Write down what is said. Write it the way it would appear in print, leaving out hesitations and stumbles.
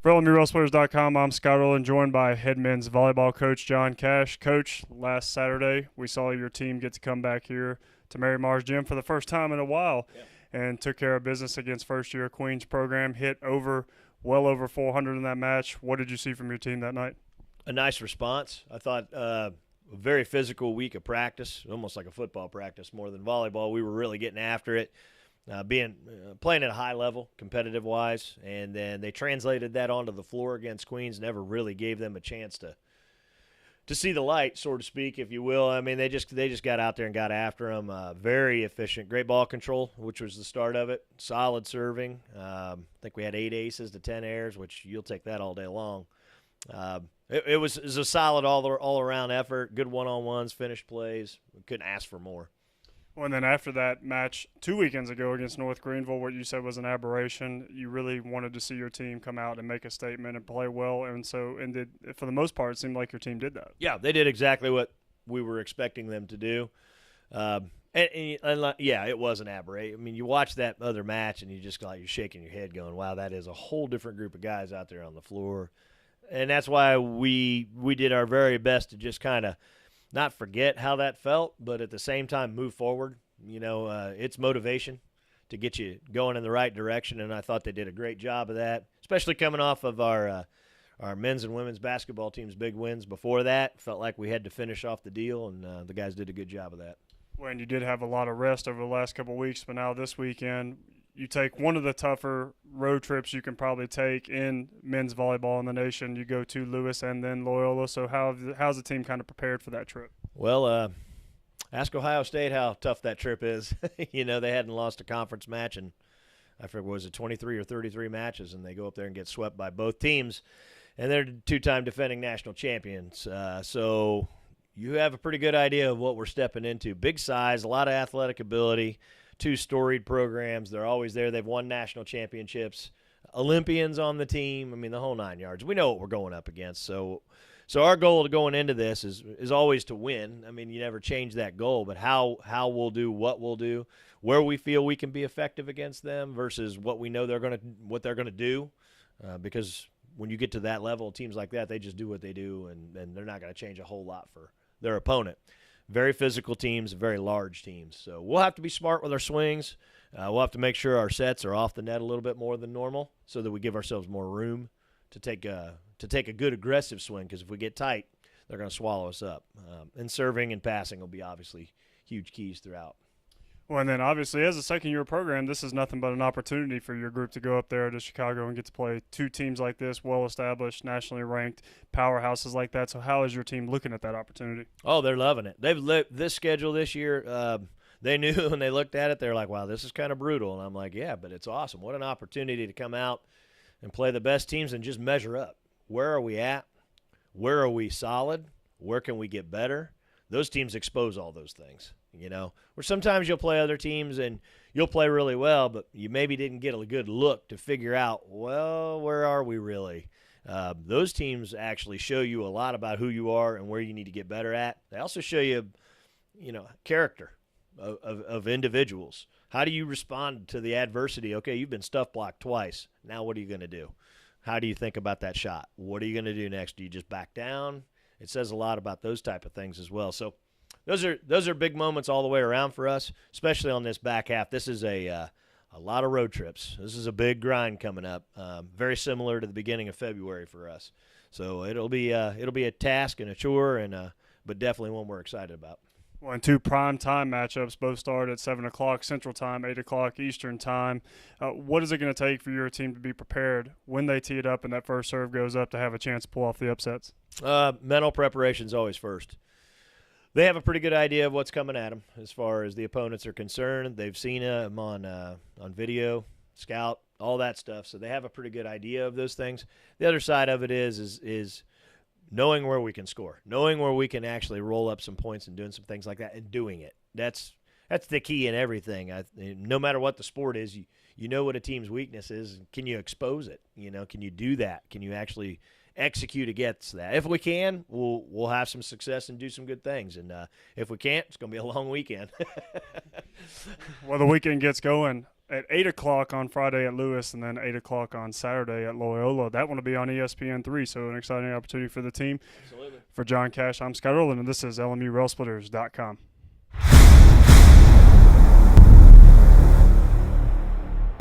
For LMUWrestlePlayers.com, I'm Scott Rowland, joined by head men's volleyball coach John Cash. Coach, last Saturday we saw your team get to come back here to Mary Mars Gym for the first time in a while, and took care of business against first-year Queens program, hit well over 400 in that match. What did you see from your team that night? A nice response. I thought a very physical week of practice, almost like a football practice more than volleyball. We were really getting after it. Playing at a high level, competitive-wise, and then they translated that onto the floor against Queens. Never really gave them a chance to see the light, so to speak, if you will. I mean, they just got out there and got after them. Very efficient, great ball control, which was the start of it. Solid serving. I think we had 8 aces to 10 airs, which you'll take that all day long. It was a solid all-around effort. Good one-on-ones, finished plays. We couldn't ask for more. Well, and then after that match 2 weekends ago against North Greenville, what you said was an aberration. You really wanted to see your team come out and make a statement and play well, and for the most part, it seemed like your team did that. Yeah, they did exactly what we were expecting them to do. It was an aberration. I mean, you watch that other match and you're shaking your head going, wow, that is a whole different group of guys out there on the floor. And that's why we did our very best to just kind of not forget how that felt, but at the same time move forward. You know, it's motivation to get you going in the right direction, and I thought they did a great job of that, especially coming off of our men's and women's basketball team's big wins before that. Felt like we had to finish off the deal, and the guys did a good job of that. Well, and you did have a lot of rest over the last couple of weeks, but now this weekend you take one of the tougher road trips you can probably take in men's volleyball in the nation. You go to Lewis and then Loyola. So how's the team kind of prepared for that trip? Well, ask Ohio State how tough that trip is. You know, they hadn't lost a conference match in, I forget, was it 23 or 33 matches, and they go up there and get swept by both teams. And they're two-time defending national champions. So you have a pretty good idea of what we're stepping into. Big size, a lot of athletic ability. 2 storied programs. They're always there. They've won national championships. Olympians on the team. I mean, the whole 9 yards. We know what we're going up against. So our goal going into this is always to win. I mean, you never change that goal, but how we'll do, what we'll do, where we feel we can be effective against them versus what we know what they're gonna do. Because when you get to that level, teams like that, they just do what they do, and they're not going to change a whole lot for their opponent. Very physical teams, very large teams. So we'll have to be smart with our swings. We'll have to make sure our sets are off the net a little bit more than normal so that we give ourselves more room to take a good aggressive swing, because if we get tight, they're going to swallow us up. And serving and passing will be obviously huge keys throughout. Well, and then obviously as a second-year program, this is nothing but an opportunity for your group to go up there to Chicago and get to play 2 teams like this, well-established, nationally ranked powerhouses like that. So how is your team looking at that opportunity? Oh, they're loving it. This schedule this year, they knew when they looked at it, they're like, wow, this is kind of brutal. And I'm like, yeah, but it's awesome. What an opportunity to come out and play the best teams and just measure up. Where are we at? Where are we solid? Where can we get better? Those teams expose all those things, you know, where sometimes you'll play other teams and you'll play really well, but you maybe didn't get a good look to figure out, well, where are we really? Those teams actually show you a lot about who you are and where you need to get better at. They also show you, character of individuals. How do you respond to the adversity? Okay, you've been stuff blocked twice. Now what are you going to do? How do you think about that shot? What are you going to do next? Do you just back down? It says a lot about those type of things as well. So those are big moments all the way around for us, especially on this back half. This is a lot of road trips. This is a big grind coming up, very similar to the beginning of February for us. So it'll be a task and a chore, but definitely one we're excited about. Well, and 2 primetime matchups, both start at 7 o'clock Central Time, 8 o'clock Eastern Time. What is it going to take for your team to be prepared when they tee it up and that first serve goes up to have a chance to pull off the upsets? Mental preparation is always first. They have a pretty good idea of what's coming at them as far as the opponents are concerned. They've seen them on video, scout, all that stuff, so they have a pretty good idea of those things. The other side of it is knowing where we can score, knowing where we can actually roll up some points and doing some things like that and doing it. That's the key in everything. No matter what the sport is, you know what a team's weakness is. Can you expose it? Can you do that? Can you actually execute against that? If we can, we'll have some success and do some good things. And if we can't, it's going to be a long weekend. Well, the weekend gets going at 8 o'clock on Friday at Lewis and then 8 o'clock on Saturday at Loyola. That one will be on ESPN3, so an exciting opportunity for the team. Absolutely. For John Cash, I'm Scott Rowland, and this is LMURailsplitters.com.